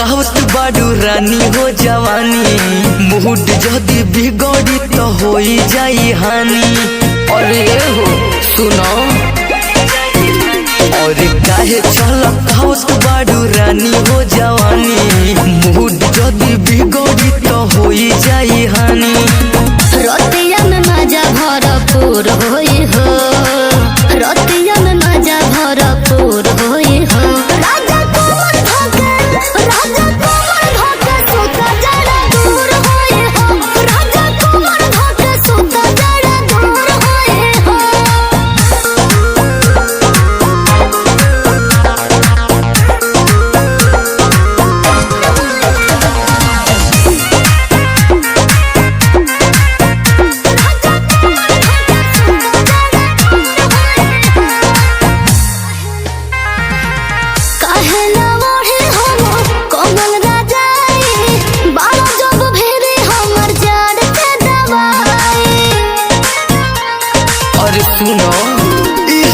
कहत बाडू रानी हो जवानी, मूड जदी बिगड़ी तो हो जाई हानि। अरे हो सुनो और काहे चल कहत बाडू रानी हो जवानी, मूड जदी बिगड़ी तो हो जाई हानि। रतिया में मजा भरपूर होई हो, रतिया में मजा भरपूर होई हो। राजा कोमल धोके, राजा कोमल धोके सुता जरा दूर होई हो, राजा कोमल धोके सुता जरा दूर होई हो। सुनो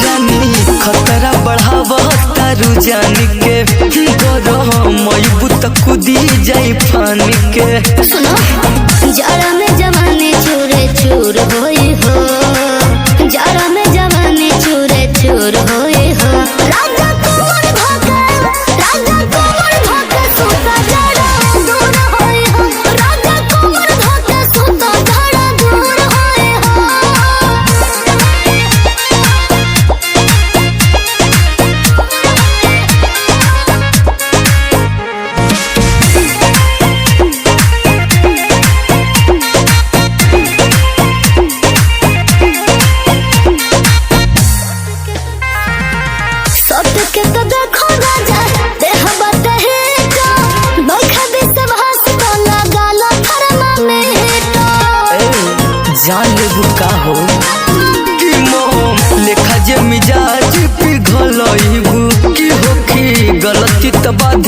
रानी खतरा बढ़ावा तारू जान के, गरम कुदी जाई फान के। सुनो जरा में जवानी चूरे चूर होई हो, जरा में जवानी चूरे चूर होई हो। राजा कोमल धोके, राजा कोमल धोके सुता जरा दूर होई हो, राजा कोमल धोके सुता जरा दूर होई हो। के तो देखो राजा देह बटहे तो नोखा विश्वास तो लगा लो थर्मामीटर। जान लेबू का हो कि मोम लेखा जे मिजाज पिघलइबू, कि होखी गलती त बाद